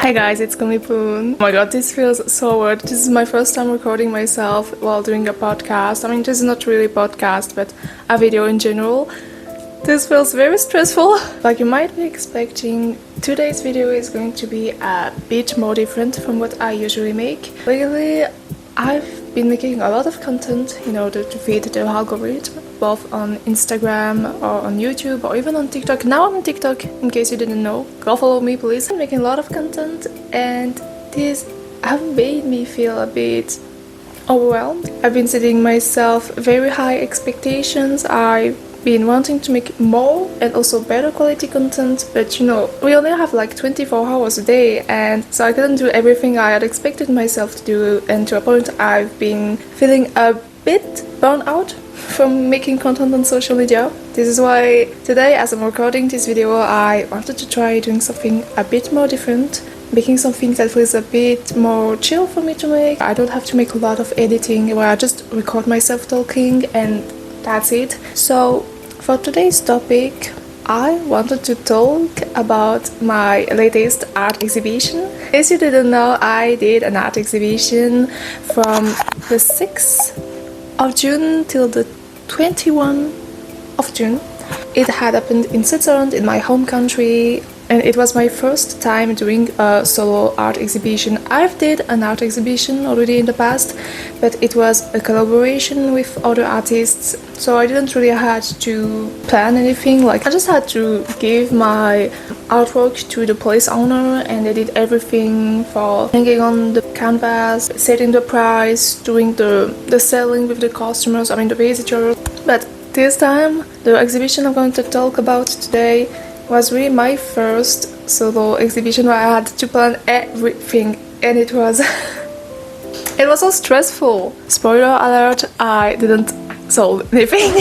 Hi guys, it's Poon. Oh my god, this feels so weird. This is my first time recording myself while doing a podcast. I mean, this is not really a podcast, but a video in general. This feels very stressful. Like you might be expecting, today's video is going to be a bit more different from what I usually make. Lately, I've been making a lot of content in order to feed the algorithm, both on Instagram or on YouTube or even on TikTok. Now I'm on TikTok, in case you didn't know. Go follow me, please. I'm making a lot of content and this have made me feel a bit overwhelmed. I've been setting myself very high expectations. I've been wanting to make more and also better quality content, but you know, we only have like 24 hours a day, and so I couldn't do everything I had expected myself to do, and to a point I've been feeling a bit burnt out from making content on social media. This is why today, as I'm recording this video, I wanted to try doing something a bit more different, making something that feels a bit more chill for me to make. I don't have to make a lot of editing where I just record myself talking and that's it. So for today's topic, I wanted to talk about my latest art exhibition. As you didn't know, I did an art exhibition from the 6th of June till the 21st of June. It had happened in Switzerland, in my home country, and it was my first time doing a solo art exhibition. I've did an art exhibition already in the past, but it was a collaboration with other artists, so I didn't really had to plan anything. Like, I just had to give my artwork to the place owner, and they did everything for hanging on the canvas, setting the price, doing the selling with the customers, I mean the visitors. But this time, the exhibition I'm going to talk about today was really my first solo exhibition where I had to plan everything, and it was it was so stressful. Spoiler alert, I didn't sell anything.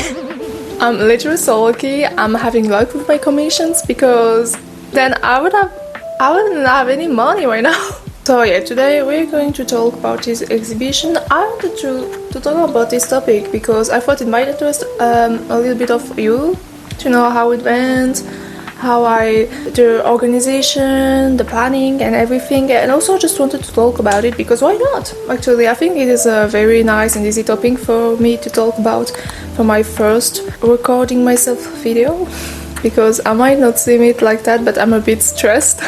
I'm literally so lucky I'm having luck with my commissions, because then I wouldn't have any money right now. So yeah, today we're going to talk about this exhibition. I wanted to talk about this topic because I thought it might interest a little bit of you, to know how it went, the organization, the planning and everything, and also just wanted to talk about it because why not? Actually, I think it is a very nice and easy topic for me to talk about for my first recording myself video, because I might not seem it like that, but I'm a bit stressed.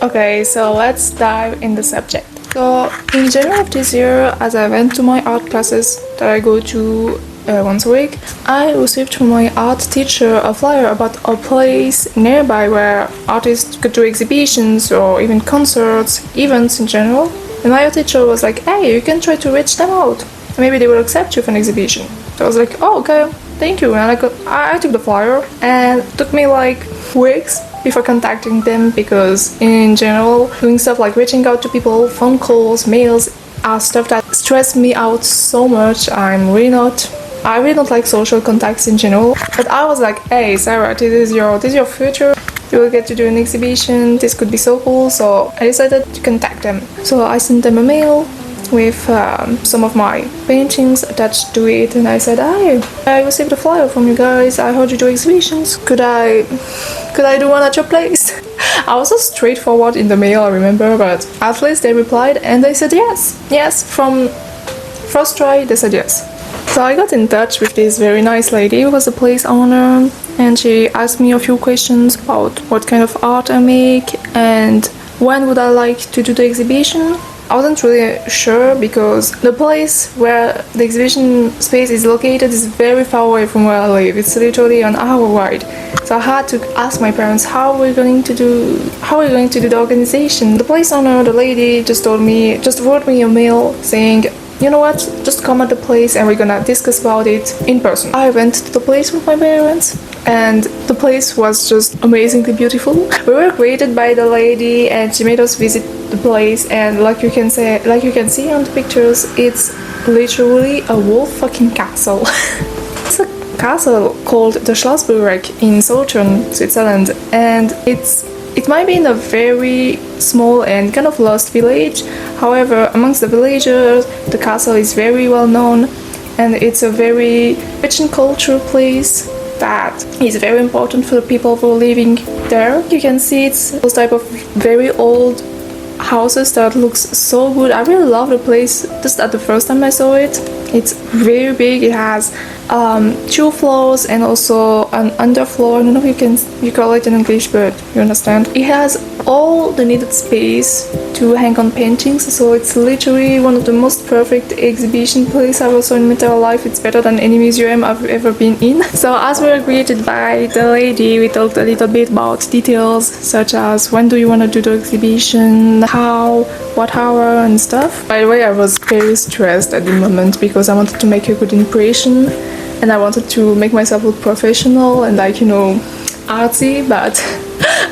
Okay, so let's dive in the subject. So in January of this year, as I went to my art classes that I go to once a week, I received from my art teacher a flyer about a place nearby where artists could do exhibitions or even concerts, events in general. And my art teacher was like, hey, you can try to reach them out. Maybe they will accept you for an exhibition. So I was like, oh, okay, thank you. And I took the flyer, and it took me like weeks before contacting them, because in general, doing stuff like reaching out to people, phone calls, mails, are stuff that stress me out so much. I really don't like social contacts in general. But I was like, hey Sarah, this is your future. You will get to do an exhibition. This could be so cool. So I decided to contact them. So I sent them a mail with some of my paintings attached to it, and I said, hi, I received a flyer from you guys. I heard you do exhibitions. Could I do one at your place? I was so straightforward in the mail, I remember, but at least they replied and they said yes. Yes, from first try they said yes. So I got in touch with this very nice lady who was the place owner, and she asked me a few questions about what kind of art I make and when would I like to do the exhibition. I wasn't really sure because the place where the exhibition space is located is very far away from where I live. It's literally an hour ride. So I had to ask my parents how we're going to do the organization. The place owner, the lady, just wrote me a mail saying, you know what, just come at the place and we're gonna discuss about it in person. I went to the place with my parents, and the place was just amazingly beautiful. We were greeted by the lady, and she made us visit the place, and like you can see on the pictures, it's literally a whole fucking castle. It's a castle called the Schlossburg in southern Switzerland, and it might be in a very small and kind of lost village. However, amongst the villagers, the castle is very well known, and it's a very rich and cultural place. that is very important for the people who are living there. You can see it's those type of very old houses that looks so good. I really love the place just at the first time I saw it. It's very big. It has 2 floors and also an underfloor. I don't know if you call it in English, but you understand. It has all the needed space to hang on paintings, so it's literally one of the most perfect exhibition places I ever saw in my entire life. It's better than any museum I've ever been in. So as we were greeted by the lady, we talked a little bit about details such as when do you want to do the exhibition, how, what hour and stuff. By the way, I was very stressed at the moment because I wanted to make a good impression and I wanted to make myself look professional and like, you know, artsy, but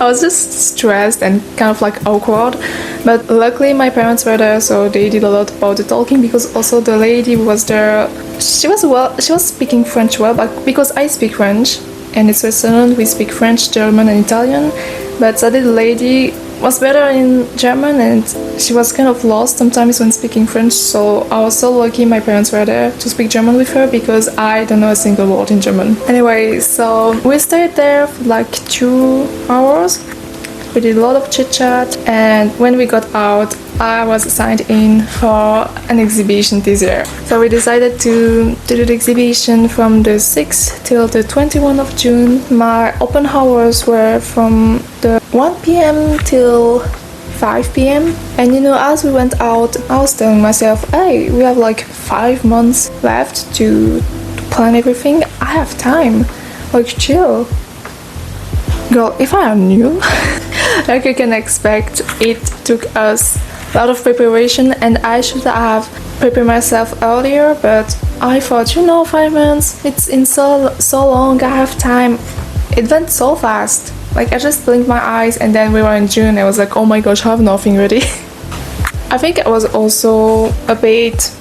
I was just stressed and kind of like awkward. But luckily my parents were there, so they did a lot about the talking, because also the lady who was there, she was speaking French well, but because I speak French and in Switzerland we speak French, German and Italian, but sadly the lady was better in German and she was kind of lost sometimes when speaking French, so I was so lucky my parents were there to speak German with her because I don't know a single word in German. Anyway, so we stayed there for like 2 hours. We did a lot of chit chat, and when we got out I was assigned in for an exhibition this year. So we decided to do the exhibition from the 6th till the 21st of June. My open hours were from the 1 p.m. till 5 p.m. And you know, as we went out, I was telling myself, hey, we have like 5 months left to plan everything. I have time, like chill. Girl, if I knew, like you can expect, it took us a lot of preparation and I should have prepared myself earlier, but I thought, you know, 5 months, it's in so long, I have time. It went so fast. Like I just blinked my eyes and then we were in June. I was like, oh my gosh, I have nothing ready. I think I was also a bit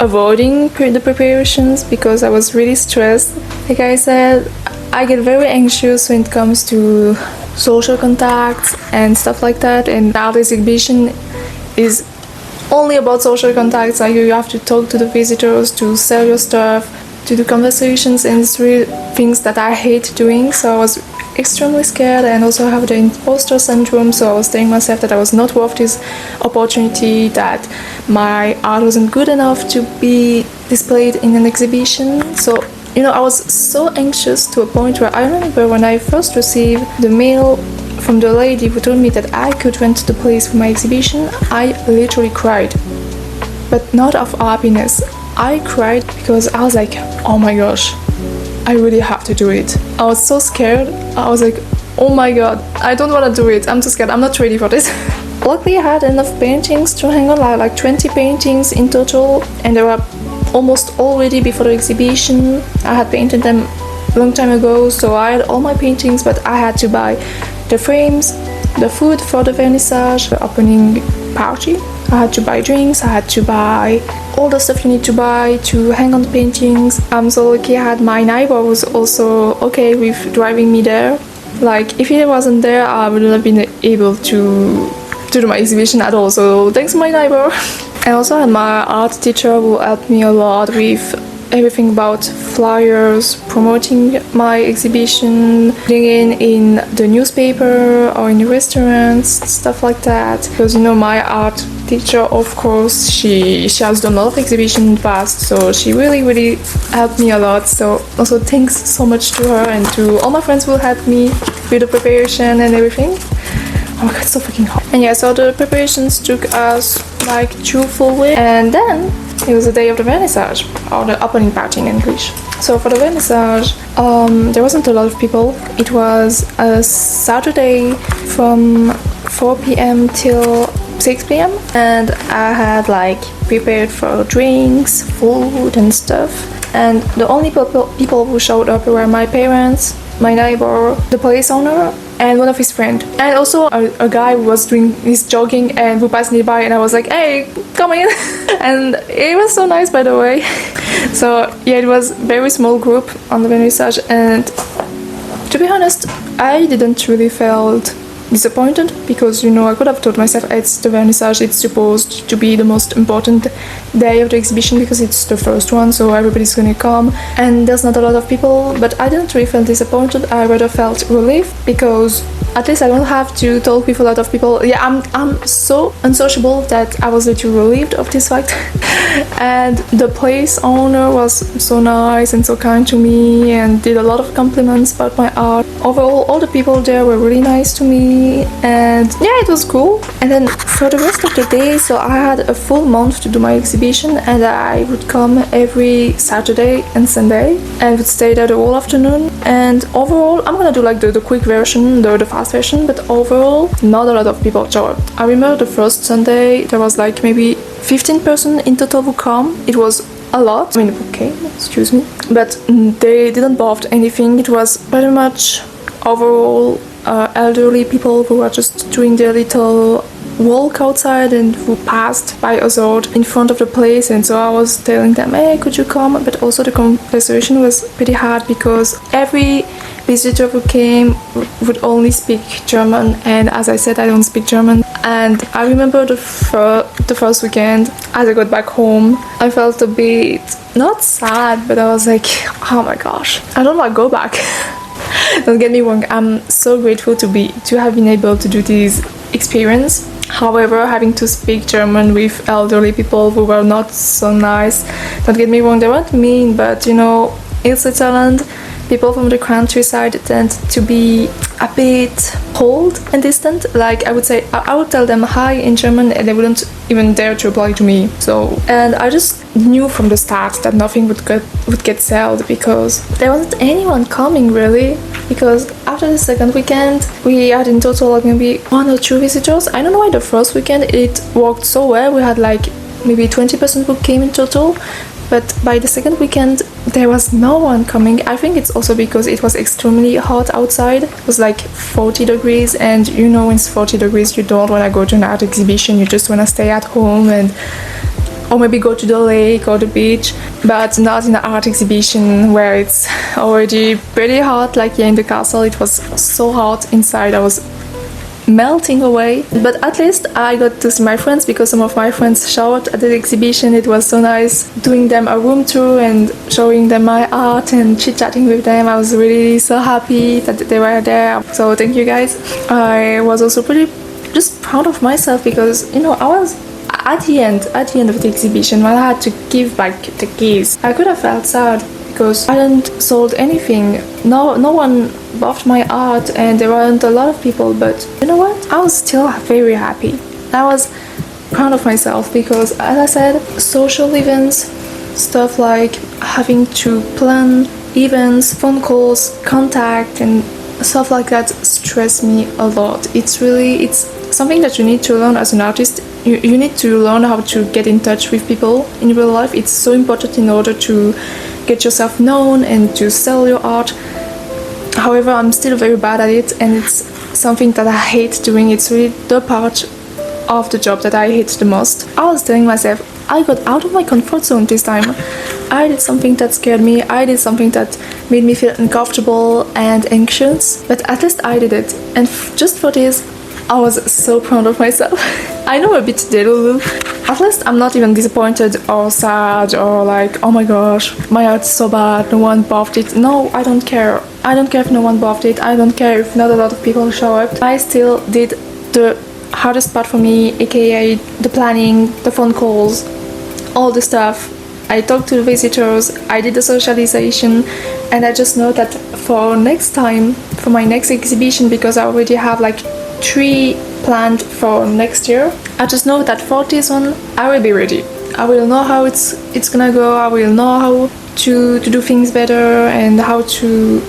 avoiding the preparations because I was really stressed. Like I said, I get very anxious when it comes to social contacts and stuff like that, and now this exhibition is only about social contacts. Like you have to talk to the visitors, to sell your stuff, to do conversations, and it's really things that I hate doing. So I was extremely scared and also have the imposter syndrome, so I was telling myself that I was not worth this opportunity, that my art wasn't good enough to be displayed in an exhibition. So you know, I was so anxious to a point where I remember when I first received the mail from the lady who told me that I could rent the place for my exhibition, I literally cried. But not of happiness. I cried because I was like, oh my gosh, I really have to do it. I was so scared. I was like, oh my god, I don't want to do it. I'm too scared. I'm not ready for this. Luckily, I had enough paintings to hang on, like 20 paintings in total, and they were almost all ready before the exhibition. I had painted them a long time ago, so I had all my paintings, but I had to buy the frames, the food for the vernissage, the opening party. I had to buy drinks, I had to buy all the stuff you need to buy to hang on the paintings. I'm so lucky I had my neighbor who was also okay with driving me there. Like, if he wasn't there, I wouldn't have been able to do my exhibition at all, so thanks to my neighbor. I also had my art teacher who helped me a lot with everything about flyers, promoting my exhibition, putting in the newspaper or in the restaurants, stuff like that. Because you know, my art teacher, of course, she has done a lot of exhibitions in the past, so she really helped me a lot. So also thanks so much to her and to all my friends who helped me with the preparation and everything. Oh my god, it's so fucking hot. And yeah, so the preparations took us like 2 full weeks, and then it was the day of the vernissage, or the opening party in English. So for the vernissage, there wasn't a lot of people. It was a Saturday from 4 p.m. till 6 p.m. and I had like prepared for drinks, food and stuff. And the only people who showed up were my parents, my neighbor, the place owner, and one of his friends. And also a guy who was doing his jogging and who passed me by, and I was like, hey, come in. And it was so nice, by the way. So yeah, it was very small group on the vernissage, and to be honest, I didn't really felt disappointed because, I could have told myself it's the vernissage, it's supposed to be the most important day of the exhibition because it's the first one, so everybody's gonna come and there's not a lot of people. But I didn't really feel disappointed, I rather felt relief because at least I don't have to talk with a lot of people. Yeah, I'm so unsociable that I was a little relieved of this fact. And the place owner was so nice and so kind to me and did a lot of compliments about my art. Overall, all the people there were really nice to me, and yeah, it was cool. And then for the rest of the day, so I had a full month to do my exhibition, and I would come every Saturday and Sunday and would stay there the whole afternoon. And overall, I'm gonna do like the quick version, the fast version, but overall, not a lot of people showed up. I remember the first Sunday, there was like maybe 15 person in total who come. It was a lot. I mean, okay, excuse me. But they didn't bought anything. It was pretty much overall elderly people who were just doing their little walk outside and who passed by us all in front of the place. And so I was telling them, hey, could you come? But also the conversation was pretty hard because every visitor who came would only speak German, and as I said, I don't speak German. And I remember the first weekend, as I got back home, I felt a bit, not sad, but I was like, oh my gosh, I don't want to go back. Don't get me wrong, I'm so grateful to have been able to do this experience. However, having to speak German with elderly people who were not so nice, don't get me wrong, they weren't mean, but in Switzerland, people from the countryside tend to be a bit cold and distant. Like I would tell them hi in German and they wouldn't even dare to reply to me. So, and I just knew from the start that nothing would get sold because there wasn't anyone coming really. Because after the second weekend, we had in total like maybe 1 or 2 visitors. I don't know why the first weekend it worked so well. We had like maybe 20% who came in total. But by the second weekend, there was no one coming. I think it's also because it was extremely hot outside. It was like 40 degrees, and when it's 40 degrees, you don't want to go to an art exhibition. You just want to stay at home or maybe go to the lake or the beach, but not in an art exhibition where it's already pretty hot. Like here in the castle, it was so hot inside. I was melting away, but at least I got to see my friends because some of my friends showed at the exhibition. It was so nice doing them a room tour and showing them my art and chit-chatting with them. I was really so happy that they were there, so thank you guys. I was also pretty just proud of myself because I was at the end of the exhibition when I had to give back the keys. I could have felt sad because I hadn't sold anything. No one bought my art and there weren't a lot of people, but you know what? I was still very happy. I was proud of myself because, as I said, social events, stuff like having to plan events, phone calls, contact and stuff like that stress me a lot. It's something that you need to learn as an artist. You need to learn how to get in touch with people in real life. It's so important in order to get yourself known and to sell your art. However, I'm still very bad at it, and it's something that I hate doing. It's really the part of the job that I hate the most. I was telling myself, I got out of my comfort zone this time. I did something that scared me. I did something that made me feel uncomfortable and anxious, but at least I did it. And just for this, I was so proud of myself. I know a bit delulu. At least I'm not even disappointed or sad or like, oh my gosh, my art's so bad, no one bought it. No, I don't care. I don't care if no one bought it. I don't care if not a lot of people show up. I still did the hardest part for me, aka the planning, the phone calls, all the stuff. I talked to the visitors, I did the socialization, and I just know that for next time, for my next exhibition, because I already have like 3 planned for next year, I just know that for this one I will be ready. I will know how it's gonna go. I will know how to do things better and how to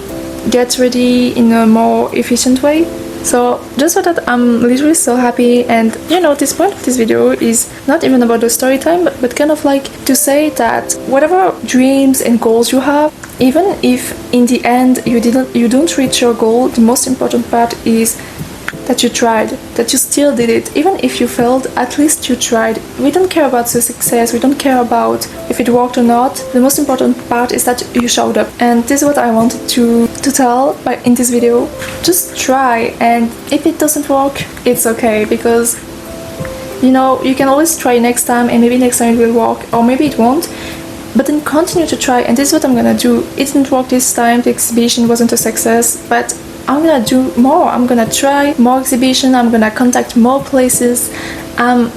get ready in a more efficient way. So just for that, I'm literally so happy. And this point of this video is not even about the story time, but kind of like to say that whatever dreams and goals you have, even if in the end you don't reach your goal, the most important part is that you tried, that you still did it. Even if you failed, at least you tried. We don't care about the success, we don't care about if it worked or not. The most important part is that you showed up. And this is what I wanted to tell in this video. Just try, and if it doesn't work, it's okay, because you know, you can always try next time, and maybe next time it will work, or maybe it won't. But then continue to try, and this is what I'm gonna do. It didn't work this time, the exhibition wasn't a success, but I'm gonna do more. I'm gonna try more exhibition, I'm gonna contact more places. I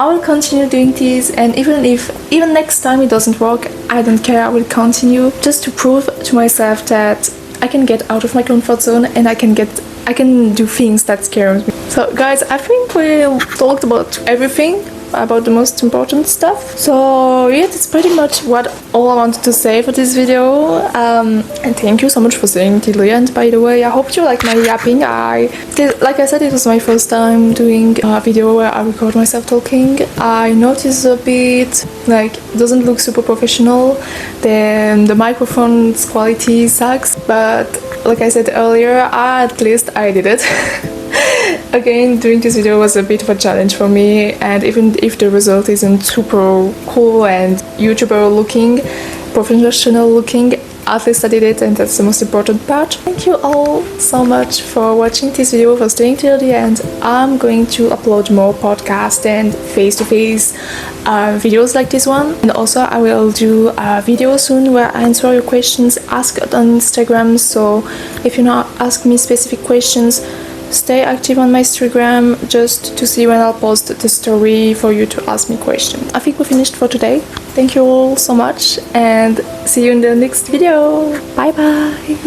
will continue doing this, and even next time it doesn't work, I don't care, I will continue, just to prove to myself that I can get out of my comfort zone, and I can do things that scare me. So guys, I think we talked about everything, about the most important stuff. So yeah, that's pretty much all I wanted to say for this video. And thank you so much for staying till the end, by the way. I hope you like my yapping. Like I said, it was my first time doing a video where I record myself talking. I noticed a bit like it doesn't look super professional. The microphone's quality sucks, but like I said earlier, at least I did it. Again, doing this video was a bit of a challenge for me, and even if the result isn't super cool and YouTuber looking, professional looking, at least I did it, and that's the most important part. Thank you all so much for watching this video, for staying till the end. I'm going to upload more podcasts and face-to-face videos like this one, and also I will do a video soon where I answer your questions asked on Instagram. So if you not ask me specific questions, stay active on my Instagram just to see when I'll post the story for you to ask me questions. I think we finished for today. Thank you all so much, and see you in the next video. Bye bye.